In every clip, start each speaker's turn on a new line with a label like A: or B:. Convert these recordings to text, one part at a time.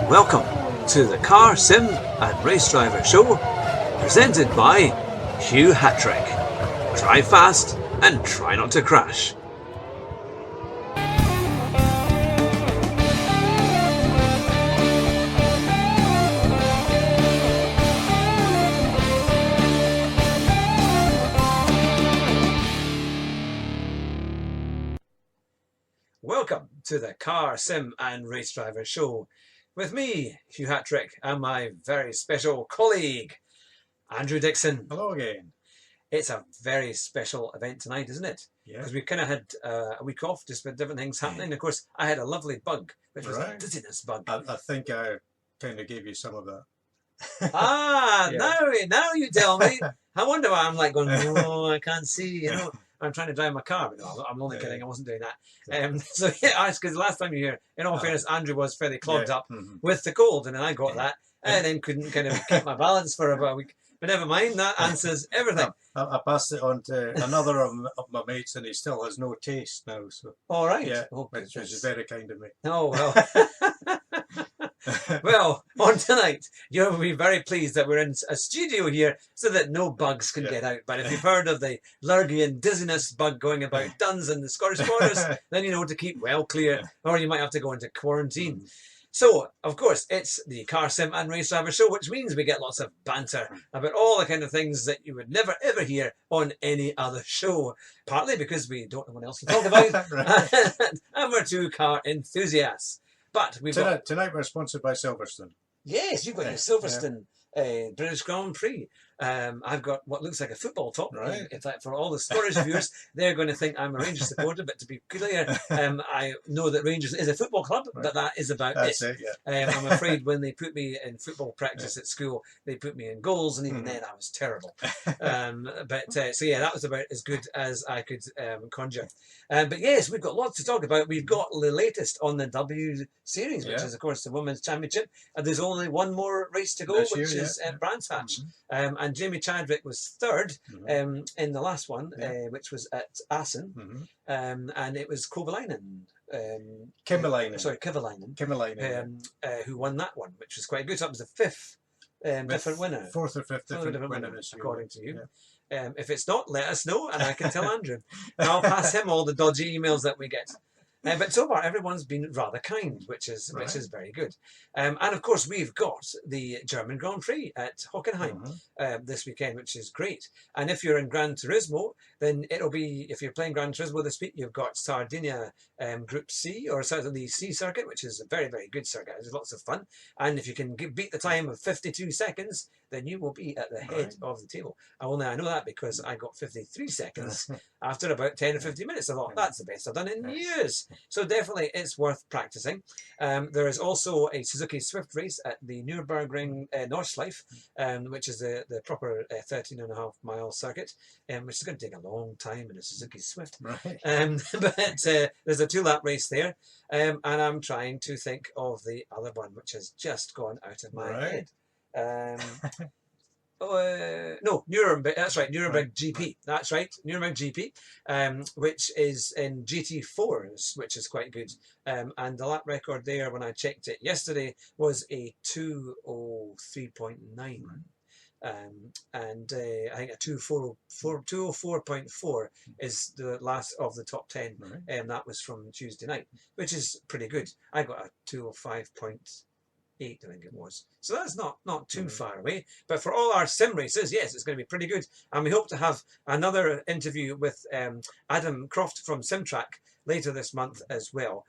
A: Welcome to the Car Sim and Race Driver Show, presented by Hugh Hatrick. Drive fast and try not to crash. Welcome to the Car Sim and Race Driver Show with me, Hugh Hatrick, and my very special colleague, Andrew Dickson.
B: Hello again.
A: It's a very special event tonight, isn't it?
B: Yeah.
A: Because we kind of had a week off just with different things happening. Of course, I had a lovely bug, which was a dizziness bug.
B: I think I kind of gave you some of that.
A: Yeah. now you tell me. I wonder why I'm like going, oh, I can't see, I'm trying to drive my car, but no, I'm only kidding. I wasn't doing that. So yeah, because the last time you were here, in all fairness, Andrew was fairly clogged up with the cold, and then I got that, and then couldn't kind of keep my balance for about a week. But never mind, that answers everything.
B: I passed it on to another of my mates, and he still has no taste now. So
A: all right,
B: yeah, which is very kind of me.
A: Oh well. Well, on tonight, you'll be very pleased that we're in a studio here so that no bugs can get out. But if you've heard of the Lurgian dizziness bug going about Duns and the Scottish borders, then you know to keep well clear, or you might have to go into quarantine. So, of course, it's the Car Sim and Race Driver Show, which means we get lots of banter about all the kind of things that you would never, ever hear on any other show. Partly because we don't know what else to talk about, and we're two car enthusiasts. But
B: tonight we're sponsored by Silverstone.
A: Yes, you've got your Silverstone British Grand Prix. I've got what looks like a football top.
B: Right.
A: In fact, for all the Scottish viewers, they're going to think I'm a Rangers supporter. But to be clear, I know that Rangers is a football club, but that is about
B: That's
A: it.
B: Yeah.
A: I'm afraid when they put me in football practice at school, they put me in goals, and even then I was terrible. So yeah, that was about as good as I could conjure. But yes, we've got lots to talk about. We've got the latest on the W Series, which is, of course, the Women's Championship. And there's only one more race to go, which is Brands Hatch. And Jamie Chadwick was third in the last one, which was at Assen. And it was Kovalainen. Kivalainen, who won that one, which was quite good. So that was the fifth different winner.
B: Fourth or fifth different winner,
A: according to you. If it's not, let us know, and I can tell Andrew. And I'll pass him all the dodgy emails that we get. But so far, everyone's been rather kind, which is very good. And of course, we've got the German Grand Prix at Hockenheim this weekend, which is great. And if you're in Gran Turismo, then it'll be, if you're playing Gran Turismo this week, you've got Sardinia Group C, or the C circuit, which is a very, very good circuit. There's lots of fun. And if you can beat the time of 52 seconds, then you will be at the head of the table. I know that because I got 53 seconds after about 10 or 15 minutes. I thought, that's the best I've done in years. So definitely it's worth practicing. There is also a Suzuki Swift race at the Nürburgring Nordschleife, which is the proper 13.5-mile circuit, which is going to take a long time in a Suzuki Swift. But there's a 2-lap race there, and I'm trying to think of the other one, which has just gone out of my head. No, Nuremberg. That's right, Nuremberg GP. That's right, Nuremberg GP, which is in GT4s, which is quite good. And the lap record there, when I checked it yesterday, was a 2:03.9. And I think a 2:04.4 is the last of the top 10. And that was from Tuesday night, which is pretty good. I got a 2:05.8, I think it was. So that's not too far away. But for all our sim races, yes, it's going to be pretty good. And we hope to have another interview with Adam Croft from Simtrack later this month as well,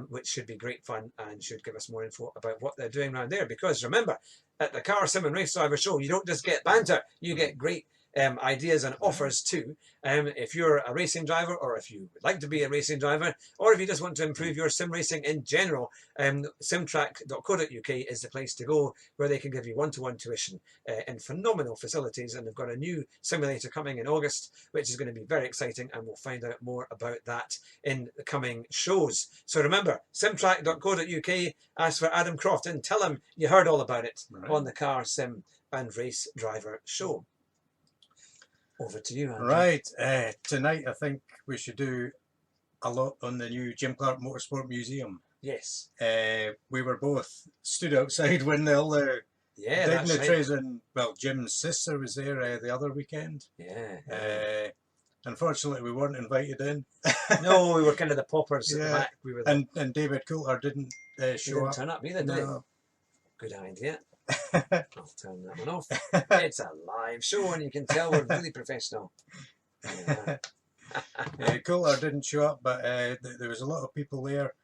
A: which should be great fun and should give us more info about what they're doing around there. Because remember, at the Car Sim and Race Driver Show, you don't just get banter, you get great ideas and offers too. If you're a racing driver, or if you would like to be a racing driver, or if you just want to improve your sim racing in general, simtrack.co.uk is the place to go, where they can give you one-to-one tuition in phenomenal facilities. And they've got a new simulator coming in August, which is going to be very exciting, and we'll find out more about that in the coming shows. So remember, simtrack.co.uk, ask for Adam Croft and tell him you heard all about it on the Car Sim and Race Driver Show. Over to you, Andrew.
B: Right. Tonight, I think we should do a lot on the new Jim Clark Motorsport Museum. Yes.
A: Yes.
B: We were both stood outside when all the
A: Yeah, that's right.
B: dignitaries and, well, Jim's sister was there the other weekend.
A: Yeah.
B: Unfortunately, we weren't invited in.
A: No, we were kind of the paupers at the
B: Yeah.
A: back. We were the,
B: And David Coulter didn't
A: he
B: show
A: didn't
B: up.
A: turn up either, did he?
B: No.
A: Good idea. I'll turn that one off. It's a live show and you can tell we're really professional. Yeah.
B: Coulter didn't show up, but there was a lot of people there.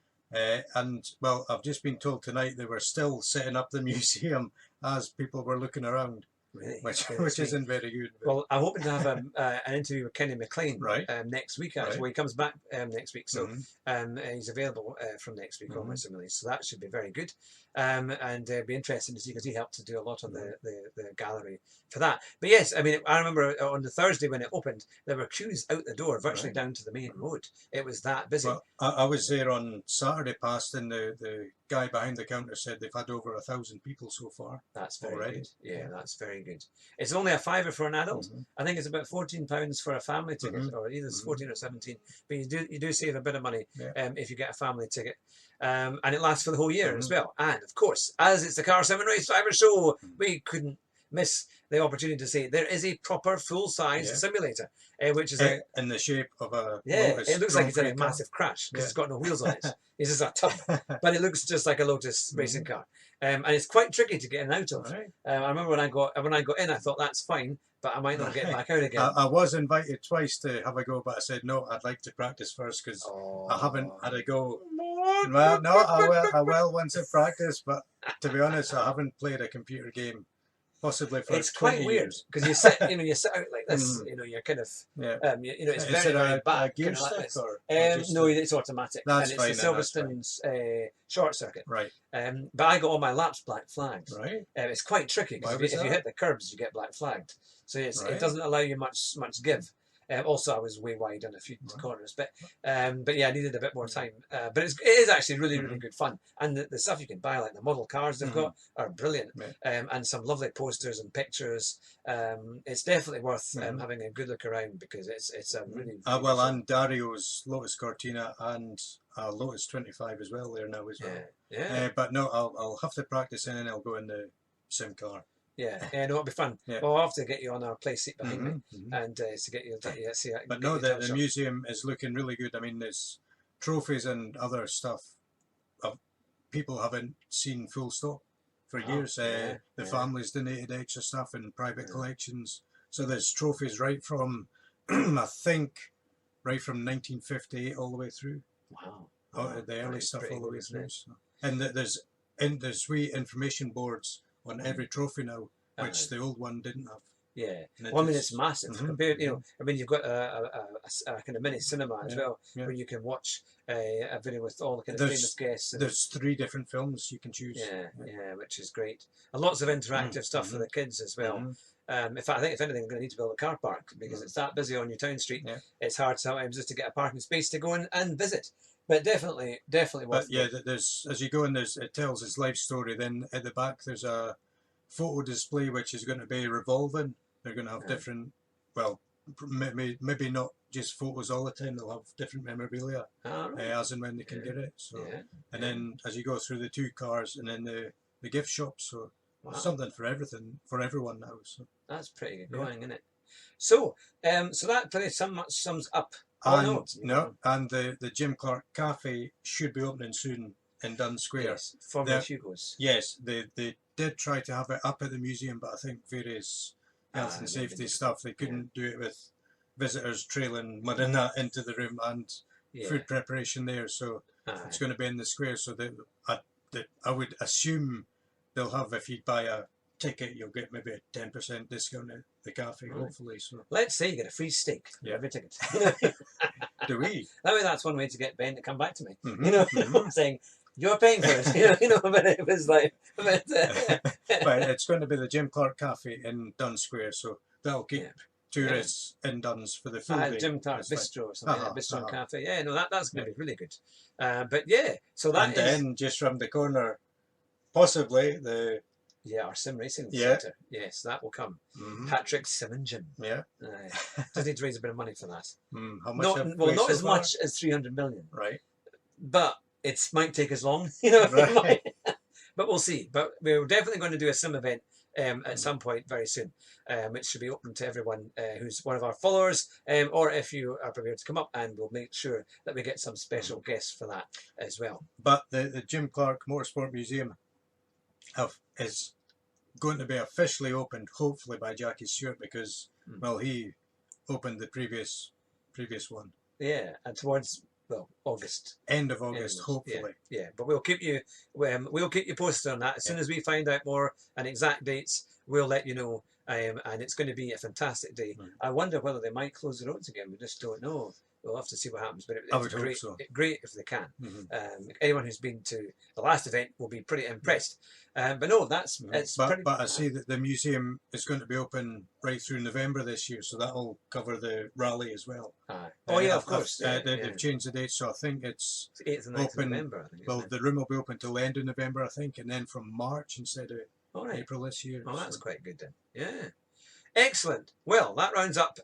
B: And, well, I've just been told tonight they were still setting up the museum as people were looking around.
A: Really?
B: Which isn't very good.
A: Well, I'm hoping to have an interview with Kenny McLean
B: Right.
A: Next week, actually.
B: Right.
A: Well, he comes back next week, so
B: Mm-hmm.
A: he's available from next week
B: Mhm.
A: onwards, I believe. So that should be very good. And it'd be interesting to see, because he helped to do a lot of the gallery for that. But yes, I mean, I remember on the Thursday when it opened, there were queues out the door, virtually
B: Right.
A: down to the main road. It was that busy.
B: Well, I was there on Saturday past, and the guy behind the counter said they've had over 1,000 people so far.
A: That's very
B: already.
A: good. Yeah,
B: Yeah.
A: that's very good. It's only a £5 for an adult.
B: Mhm.
A: I think it's about £14 for a family ticket,
B: Mhm.
A: or either it's
B: Mhm.
A: 14 or 17. But you do save a bit of money
B: Yeah.
A: if you get a family ticket, and it lasts for the whole year as
B: Mhm.
A: well. And of course, as it's the Car 7 Race Driver Show,
B: Mhm.
A: we couldn't miss the opportunity to say there is a proper full-size
B: Yeah.
A: simulator, which is
B: In the shape of a
A: yeah,
B: Lotus
A: it looks like it's in a
B: Grand Prix car.
A: massive crash because
B: Yeah.
A: it's got no wheels on it. It's just a tub, but it looks just like a Lotus racing
B: Mhm.
A: car, and it's quite tricky to get in and out of.
B: Right.
A: I remember when I got in, I thought that's fine, but I might not get
B: Right.
A: back out again.
B: I was invited twice to have a go, but I said no. I'd like to practice first because I haven't had a go. Well, no, I will once I practice, but to be honest, I haven't played a computer game possibly for
A: It's
B: 20
A: quite weird
B: years.
A: because you sit out like this.
B: Mm.
A: You're kind of,
B: Yeah.
A: it's
B: Is
A: very,
B: it
A: very
B: a
A: back.
B: gear
A: Kind of like
B: stick
A: this.
B: or just
A: No, it's automatic,
B: That's
A: and
B: fine
A: it's
B: then,
A: the
B: that's fine.
A: Silverstone's short circuit.
B: Right,
A: But I got all my laps black flagged.
B: right.
A: It's quite tricky
B: Why
A: because
B: was
A: if you
B: that?
A: hit the curbs, you get black flagged. So it
B: Right.
A: doesn't allow you much give. Also, I was way wide on a few
B: Right.
A: corners, but yeah, I needed a bit more time. But it is actually really, really
B: Mhm.
A: good fun. And the stuff you can buy, like the model cars they've got, are brilliant.
B: Yeah.
A: And some lovely posters and pictures. It's definitely worth
B: Mhm.
A: having a good look around because it's a really,
B: Well,
A: good show.
B: and Dario's Lotus Cortina and Lotus 25 as well there now as well.
A: Yeah.
B: But no, I'll have to practice and then I'll go in the sim car.
A: Yeah, no, it'll be fun.
B: Yeah.
A: Well, I'll have to get you on our play seat behind me,
B: Mhm, mhm.
A: and to get you to see.
B: But no, the museum is looking really good. I mean, there's trophies and other stuff of people haven't seen full stop for years. The families donated extra stuff in private collections. So there's trophies right from, I think, right from 1958 all the way through.
A: Wow.
B: The early stuff all the way
A: good,
B: through. So. And there's wee information boards on every trophy now, which the old one didn't have.
A: Yeah,
B: And
A: well, I mean, it's massive compared.
B: mhm.
A: I mean, you've got a kind of mini cinema as well,
B: yeah.
A: where you can watch a video with all the kind of famous guests. And,
B: There's 3 different films you can choose.
A: yeah, which is great. And lots of interactive stuff for the kids as well. In fact, I think if anything, I'm going to need to build a car park because it's that busy on your town street.
B: Yeah.
A: It's hard sometimes just to get a parking space to go in and visit. But definitely worth
B: But yeah,
A: it.
B: there's as you go in, it tells his life story. Then at the back there's a photo display which is going to be revolving. They're going to have different, well, maybe not just photos all the time. They'll have different memorabilia as and when they can get it. So, and then as you go through the 2 cars and then the gift shop, so something for everyone now. So
A: that's pretty good going, isn't it? So, so that pretty much sums up. And
B: the Jim Clark Cafe should be opening soon in Dun Square.
A: Yes, formerly Hugo's.
B: Yes, they did try to have it up at the museum, but I think various health and safety stuff, they couldn't do it with visitors trailing mud and that into the room and food preparation there. So it's going to be in the square. So I would assume they'll have, if you buy a ticket, you'll get maybe a 10% discount at the cafe, hopefully. So
A: let's say you get a free steak for every ticket.
B: Do we?
A: That way, that's one way to get Ben to come back to me.
B: Mm-hmm.
A: Saying you're paying for it. But it was like,
B: but it's going to be the Jim Clark Cafe in Dun Square, so that'll keep tourists in Duns for the full day.
A: Jim Clark Bistro or something, Bistro and Cafe. Yeah, no, that's going to be really good. But yeah, so that
B: and then just round the corner, possibly
A: our sim racing centre. Yes, that will come. Patrick's Sim and Gym.
B: Yeah.
A: Just need to raise a bit of money for that.
B: How much?
A: Not as much as 300 million.
B: Right.
A: But it might take as long, you know.
B: Right.
A: It might, but we'll see. But we're definitely going to do a sim event at some point very soon, which should be open to everyone who's one of our followers, or if you are prepared to come up, and we'll make sure that we get some special guests for that as well.
B: But the Jim Clark Motorsport Museum is going to be officially opened, hopefully by Jackie Stewart, because well, he opened the previous one.
A: Yeah, and towards August,
B: end of August, hopefully.
A: Yeah, but we'll keep you posted on that as soon as we find out more and exact dates. We'll let you know, and it's going to be a fantastic day. I wonder whether they might close the roads again. We just don't know. We'll have to see what happens, but
B: I would
A: great,
B: hope so.
A: Great if they can. Anyone who's been to the last event will be pretty impressed. But no,
B: But I see that the museum is going to be open right through November this year, so that'll cover the rally as well.
A: Oh yeah, of course.
B: They've changed the date, so I think it's
A: 8th and 9th of November. I think,
B: well, the room will be open till the end of November, I think, and then from March instead of April this year.
A: Oh, that's quite good then. Yeah. Excellent. Well, that rounds up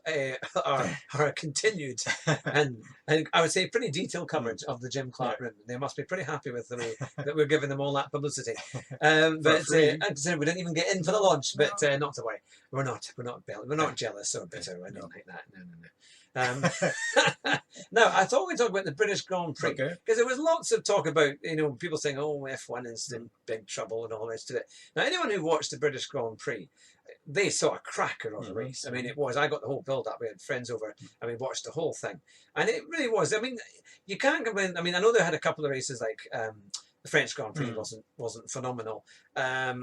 A: our continued and I would say pretty detailed coverage of the Jim Clark room. They must be pretty happy with the way that we're giving them all that publicity. But we didn't even get in for the launch. But not to worry, we're not jealous or bitter or anything like that. No. Now, I thought we'd talk about the British Grand Prix because there was lots of talk about people saying, "Oh, F1 is in big trouble" and all the rest of it. Now, anyone who watched the British Grand Prix, they saw a cracker of a race. I mean, it was. I got the whole build-up. We had friends over, and we watched the whole thing, and it really was. I mean, you can't complain. I mean, I know they had a couple of races like the French Grand Prix wasn't phenomenal, but I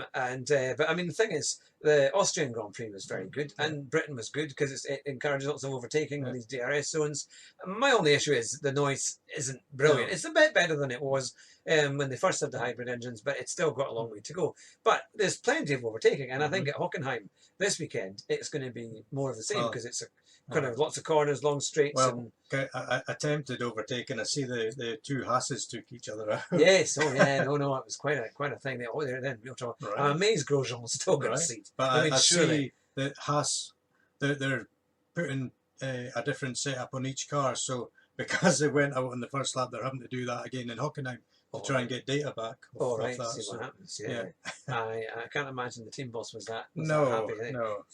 A: mean, the thing is, the Austrian Grand Prix was very good, and Britain was good because it encourages lots of overtaking with these DRS zones. My only issue is the noise isn't brilliant. It's a bit better than it was when they first had the hybrid engines, but it's still got a long way to go. But there's plenty of overtaking, and I think at Hockenheim this weekend it's going to be more of the same because it's kind of lots of corners, long straights.
B: Well, I attempted overtaking. I see the two Hasses took each other out.
A: Yes, no, it was quite a thing. They're in real trouble. Right. I'm amazed Grosjean's still got a seat.
B: But I mean, see that Haas, they're putting a different setup on each car. So because they went out on the first lap, they're having to do that again in Hockenheim to try and get data back.
A: Right, see what happens. Yeah. I can't imagine the team boss was that happy.
B: No.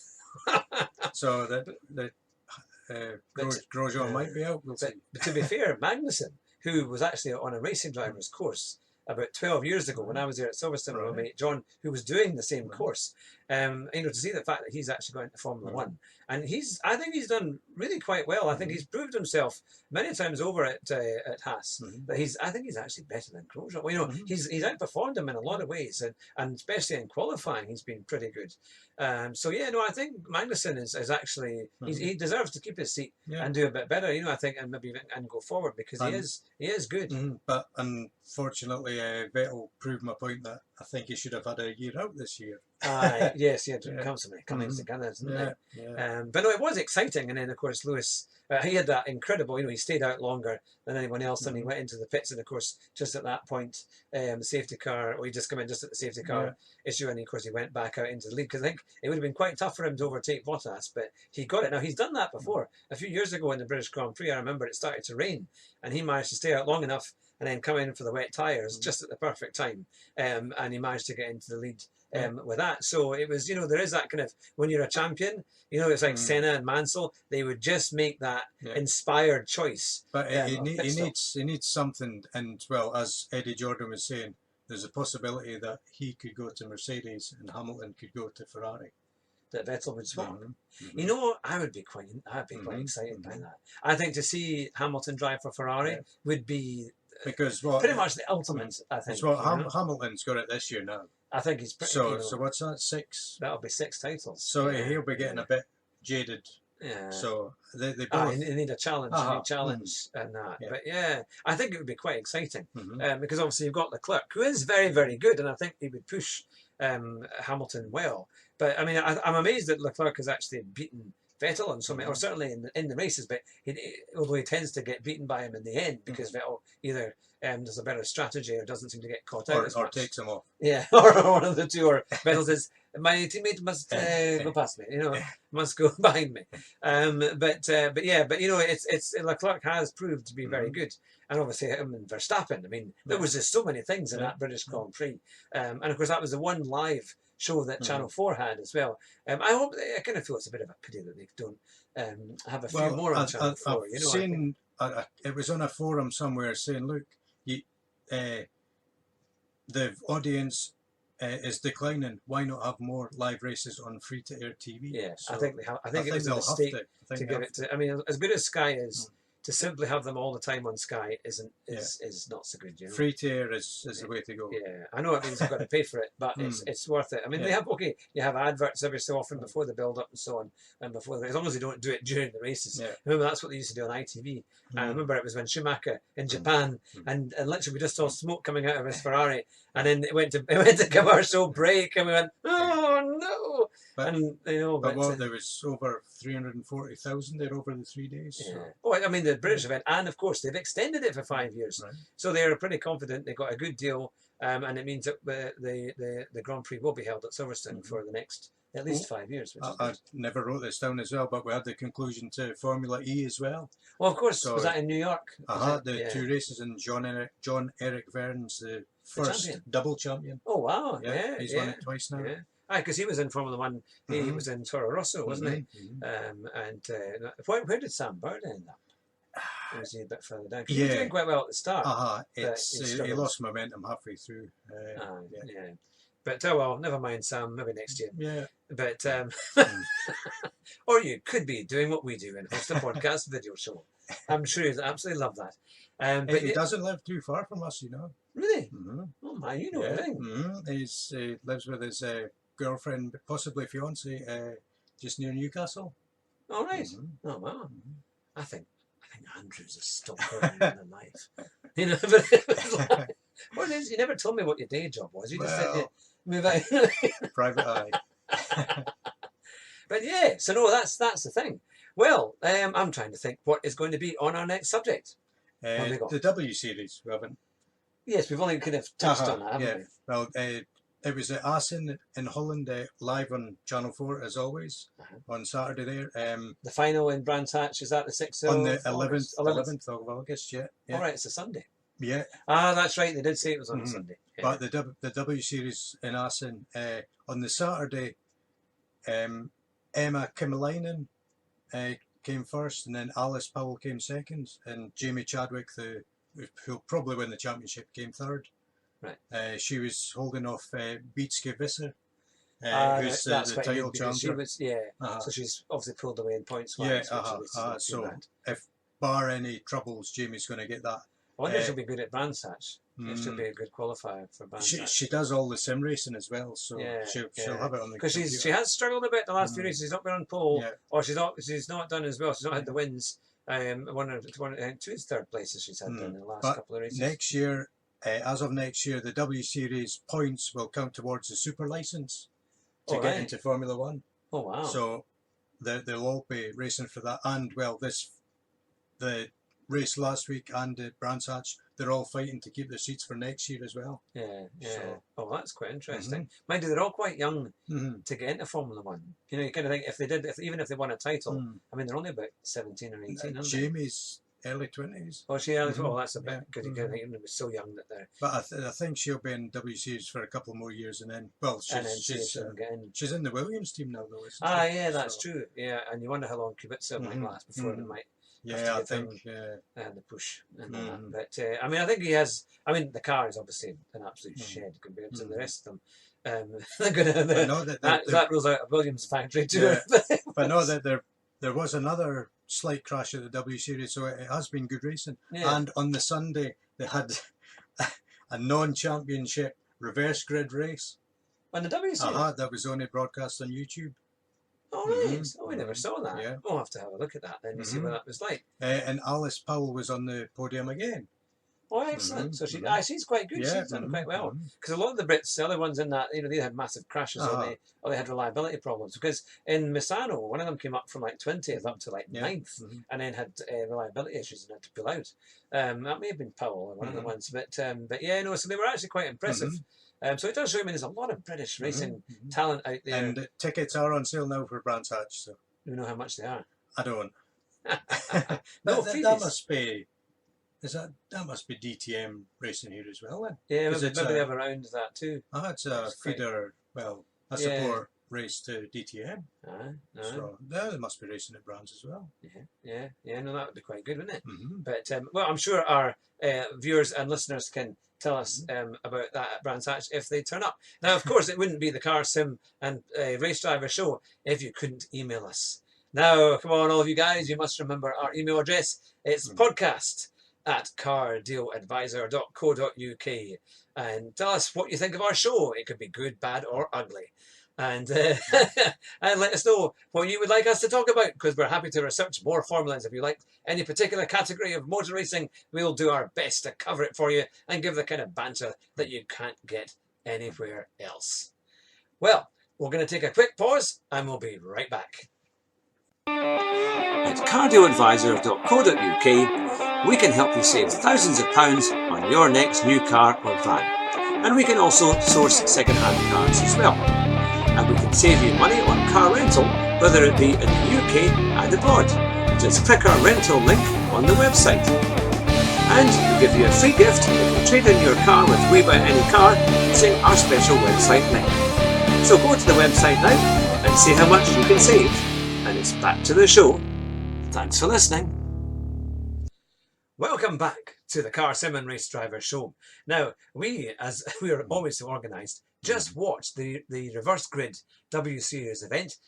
B: So that Grosjean might be out. But
A: to be fair, Magnussen, who was actually on a racing driver's course about 12 years ago when I was there at Silverstone with my mate John, who was doing the same course, to see the fact that he's actually going to Formula One, and I think he's done really quite well. I think he's proved himself many times over at Haas. But I think he's actually better than Grosjean. Well, he's outperformed him in a lot of ways, and especially in qualifying, he's been pretty good. I think Magnussen is actually he deserves to keep his seat and do a bit better. I think, and maybe even go forward because he is good.
B: But unfortunately, Vettel proved my point that I think he should have had a year out this year.
A: Yes, it comes together, doesn't it? But no, it was exciting. And then, of course, Lewis, he had that incredible, he stayed out longer than anyone else, and he went into the pits. And, of course, just at that point, the safety car, he just came in just at the safety car issue. And, of course, he went back out into the lead because I think it would have been quite tough for him to overtake Bottas, but he got it. Now, he's done that before. A few years ago in the British Grand Prix, I remember it started to rain, and he managed to stay out long enough and then come in for the wet tyres just at the perfect time. And he managed to get into the lead with that. So it was, there is that kind of, when you're a champion, it's like Senna and Mansell, they would just make that inspired choice.
B: But he needs something, and well, as Eddie Jordan was saying, there's a possibility that he could go to Mercedes and Hamilton could go to Ferrari.
A: That Vettel would swap. I would be quite excited by that. I think to see Hamilton drive for Ferrari would be
B: because
A: pretty much the ultimate. I think.
B: Hamilton's got it this year now.
A: I think he's pretty.
B: So what's that? 6.
A: That'll be 6 titles.
B: So he'll be getting a bit jaded. Yeah. So they both
A: need a challenge. And that. Yeah. But I think it would be quite exciting because obviously you've got Leclerc, who is very, very good, and I think he would push Hamilton well. But I mean, I'm amazed that Leclerc has actually beaten Vettel on so many, or certainly in the races. But although he tends to get beaten by him in the end because Vettel either does a better strategy or doesn't seem to get caught out
B: or takes him off.
A: Yeah, or one of the two. Or Vettel says, my teammate must go past me. You know, must go behind me. But yeah, but you know, it's Leclerc has proved to be very good, and obviously him and Verstappen. I mean, there was just so many things in that British Grand Prix, and of course that was the one live show that Channel 4 had as well. I kind of feel it's a bit of a pity that they don't have a few more on Channel 4.
B: I've
A: You know,
B: seen it was on a forum somewhere saying, look, the audience is declining. Why not have more live races on free-to-air TV?
A: Yeah,
B: so
A: I think they have. I think it was a mistake to give it to. I mean, as good as Sky is, to simply have them all the time on Sky is not so good. You know?
B: Free to air is the way to go.
A: Yeah, I know it means you've got to pay for it, but it's worth it. I mean, they have you have adverts every so often before the build up and so on, and before as long as they don't do it during the races.
B: Yeah.
A: Remember that's what they used to do on ITV. I remember it was when Schumacher in Japan, and literally we just saw smoke coming out of his Ferrari, and then it went to commercial break, and we went, oh no.
B: But,
A: and you know,
B: but there was over 340,000 there over the 3 days.
A: Yeah.
B: So.
A: Oh, I mean the British event, and of course they've extended it for 5 years, so they're pretty confident they got a good deal, and it means that the Grand Prix will be held at Silverstone for the next at least 5 years. Which
B: I never wrote this down as well, but we had the conclusion to Formula E as well.
A: Well, of course, was that in New York?
B: The 2 races, and John Eric Verne's the first double champion.
A: Oh wow!
B: Yeah, he's won it twice now.
A: Yeah. Because he was in Formula One. He was in Toro Rosso, wasn't he? And where did Sam Bird end up? Was he a bit further down? He was doing quite well at the start.
B: He lost momentum halfway through.
A: Yeah. But oh well, never mind, Sam. Maybe next year.
B: Yeah.
A: But or you could be doing what we do and host a podcast video show. I'm sure you'd absolutely love that. But
B: he doesn't live too far from us, you know.
A: Really? Oh my, you know everything.
B: He lives with his girlfriend, possibly fiance, just near Newcastle.
A: All right. Oh wow. I think Andrew's a stalker in the life. You know, but it was like, what is? You never told me what your day job was. You just said you move out.
B: Private eye.
A: But yeah, so no, that's the thing. Well, I'm trying to think what is going to be on our next subject.
B: The W Series, we haven't.
A: Yes, we've only kind of touched on that, haven't we?
B: Well, it was at Assen in Holland, live on Channel 4 as always on Saturday there.
A: The final in Brands Hatch, is that the 6th of
B: on the
A: August?
B: 11th of August, yeah.
A: All right, it's a Sunday.
B: Yeah.
A: Ah, that's right. They did say it was on a Sunday. Yeah.
B: But the W Series in Assen on the Saturday, Emma Kymäläinen came first, and then Alice Powell came second, and Jamie Chadwick, who'll probably win the championship, came third.
A: Right.
B: She was holding off Beatske Visser, who's
A: that's
B: the title
A: she
B: champion.
A: was, so she's obviously pulled away in points.
B: So if bar any troubles, Jamie's going to get that.
A: I wonder if she'll be good at Brands Hatch. If she'll be a good qualifier for Brands Hatch.
B: She does all the sim racing as well, so she'll have it on the
A: because she has struggled a bit the last few races. She's not been on pole, or she's not done as well. She's not had the wins. Two third places she's had done in the last couple of races.
B: Next year, as of next year, the W Series points will count towards the super license to get into Formula One.
A: Oh wow!
B: So they'll all be racing for that, and well, the race last week and the Brands Hatch, they're all fighting to keep their seats for next year as well.
A: Yeah. So, that's quite interesting. Mind you, they're all quite young to get into Formula One. You know, you kind of think even if they won a title, I mean, they're only about 17 or 18, aren't
B: Jamie's early 20s.
A: Oh, she early? Well, that's a bit because you kind of think they were so young that they're.
B: But I think she'll be in W Series for a couple more years, and then she's in the Williams team now, though. Isn't she?
A: Yeah, that's true. Yeah, and you wonder how long Kubica might last before they might.
B: I think
A: and the push and that. But I mean, I think he has. I mean, the car is obviously an absolute shed compared to the rest of them. They're gonna. That rules out a Williams factory too.
B: But no, that there was another slight crash at the W Series, so it has been good racing. Yeah. And on the Sunday, they had a non-championship reverse grid race.
A: On the W Series?
B: That was only broadcast on YouTube.
A: Oh, right. Oh, we never saw that. Yeah. We'll have to have a look at that then to see what that was like.
B: And Alice Powell was on the podium again.
A: Oh, excellent. So she's quite good.
B: Yeah.
A: She's done quite well. Because a lot of the Brits, the other ones in that, they had massive crashes or they had reliability problems. Because in Misano, one of them came up from like 20th up to like 9th and then had reliability issues and had to pull out. That may have been Powell, one of the ones. But yeah, no, so they were actually quite impressive. So it does show, there's a lot of British racing talent out there.
B: And tickets are on sale now for Brands Hatch. So.
A: Do you know how much they are?
B: I don't.
A: No,
B: that must be... that must be DTM racing here as well then?
A: Yeah, maybe they have around that too.
B: It's a feeder, a support race to DTM. So they must be racing at Brands as well.
A: Yeah, no, that would be quite good, wouldn't it? But, well, I'm sure our viewers and listeners can tell us about that at Brands Hatch if they turn up. Now, of course, it wouldn't be the Car Sim and Race Driver Show if you couldn't email us. Now, come on, all of you guys, you must remember our email address. It's podcast@cardealadvisor.co.uk, and tell us what you think of our show. It could be good, bad or ugly, and and let us know what you would like us to talk about, because we're happy to research more formulas. If you like any particular category of motor racing, we'll do our best to cover it for you and give the kind of banter that you can't get anywhere else. Well, we're going to take a quick pause and we'll be right back. At cardealadvisor.co.uk, we can help you save thousands of pounds on your next new car or van. And we can also source second-hand cars as well. And we can save you money on car rental, whether it be in the UK and abroad. Just click our rental link on the website. And we'll give you a free gift if you trade in your car with We Buy Any Car using our special website link. So go to the website now and see how much you can save. And it's back to the show. Thanks for listening. Welcome back to the Car Sim and Race Driver Show. Now, we, as we are always so organised, just watched the Reverse Grid W Series event,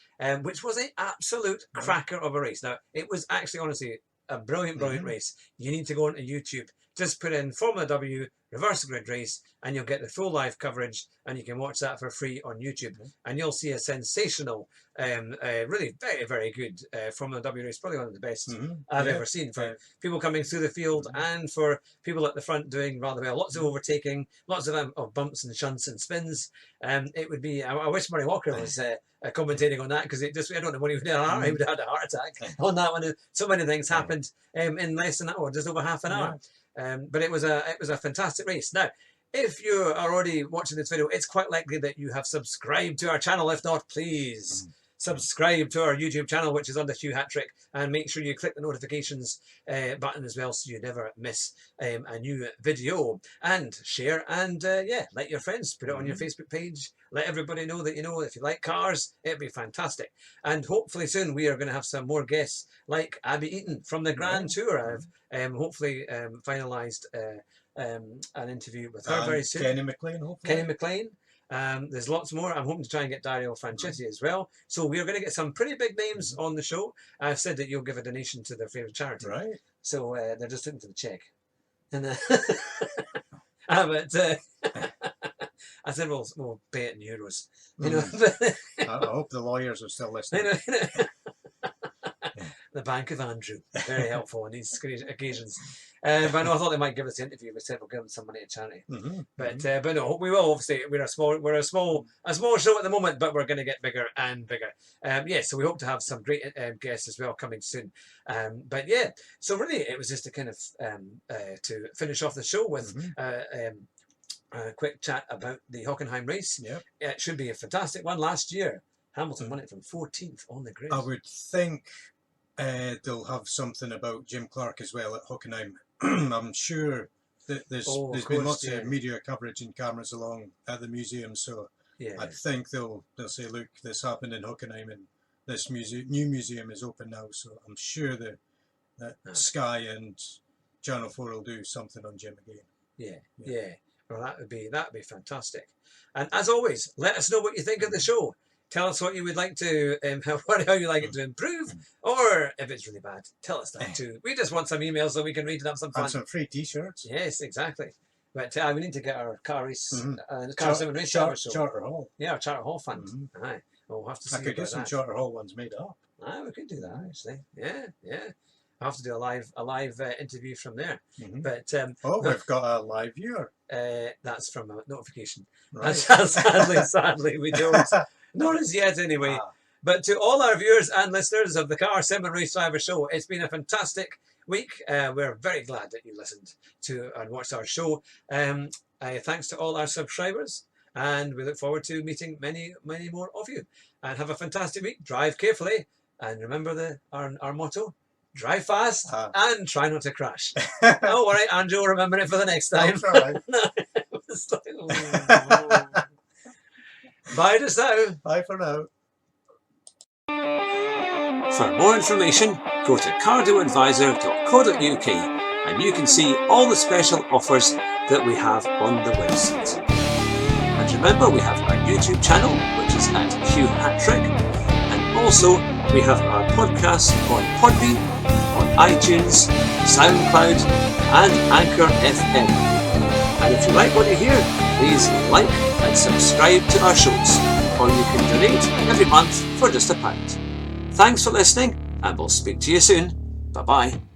A: which was an absolute cracker of a race. Now, it was actually, honestly, a brilliant race. You need to go onto YouTube, just put in Formula W Reverse Grid race, and you'll get the full live coverage, and you can watch that for free on YouTube. And you'll see a sensational, really very, very good Formula W race, probably one of the best I've ever seen, for people coming through the field and for people at the front doing rather well. Lots of overtaking, lots of bumps and shunts and spins. It would be, I wish Murray Walker was commentating on that, because I don't know when he would have had a heart attack on that one. So many things happened in less than an hour, just over half an hour. But it was a fantastic race. Now, if you are already watching this video, it's quite likely that you have subscribed to our channel. If not, please subscribe to our YouTube channel, which is under Hugh Hatrick, and make sure you click the notifications button as well, so you never miss a new video. And share, and let your friends put it on your Facebook page. Let everybody know that, if you like cars, it'd be fantastic. And hopefully soon we are going to have some more guests like Abby Eaton from the Grand Tour. I've hopefully finalised an interview with her very soon.
B: Kenny McLean, hopefully.
A: Kenny McLean. There's lots more. I'm hoping to try and get Dario Franchetti as well. So we are going to get some pretty big names on the show. I've said that you'll give a donation to their favourite charity.
B: Right.
A: So they're just looking for the cheque. And I said we'll pay it in euros.
B: I hope the lawyers are still listening.
A: The Bank of Andrew, very helpful on these occasions. But no, I thought they might give us the interview. We said we'll give them some money to charity. But no, we will. Obviously, we're a small show at the moment, but we're going to get bigger and bigger. So we hope to have some great guests as well coming soon. But yeah, so really, it was just to kind of to finish off the show with a quick chat about the Hockenheim race. It should be a fantastic one. Last year, Hamilton won it from 14th on the grid.
B: I would think they'll have something about Jim Clark as well at Hockenheim. I'm sure that there's been lots of media coverage and cameras along at the museum, so I think they'll say, look, this happened in Hockenheim, and this new museum is open now, so I'm sure that Sky and Channel 4 will do something on Jim again.
A: Yeah. Well, that would be fantastic. And as always, let us know what you think of the show. Tell us what you would like to, how you like it to improve, or if it's really bad, tell us that too. We just want some emails so we can read it up some fun.
B: And some free T-shirts.
A: Yes, exactly. But we need to get our car race, car sim and race show.
B: Charter Hall.
A: Yeah, our Charter Hall fund. Aye. We'll have to see.
B: I could get some Charter Hall ones made up.
A: We could do that actually. Yeah. I have to do a live interview from there. But
B: we've got a live viewer.
A: That's from a notification.
B: Right.
A: Sadly, we don't. Not as yet, anyway. But to all our viewers and listeners of the Car Sim and Race Driver Show, it's been a fantastic week. We're very glad that you listened to and watched our show. Thanks to all our subscribers, and we look forward to meeting many, many more of you. And have a fantastic week. Drive carefully, and remember our motto: drive fast and try not to crash. Don't worry, Andrew will remember it for the next time.
B: That's all right.
A: It's like, oh. Bye just now.
B: Bye for now.
A: For more information, go to cardoadvisor.co.uk and you can see all the special offers that we have on the website. And remember, we have our YouTube channel, which is at Hugh Hatrick, and also we have our podcast on Podbean, on iTunes, SoundCloud, and Anchor FM. And if you like what you hear, please like and subscribe to our shows, or you can donate every month for just £1. Thanks for listening, and we'll speak to you soon. Bye-bye.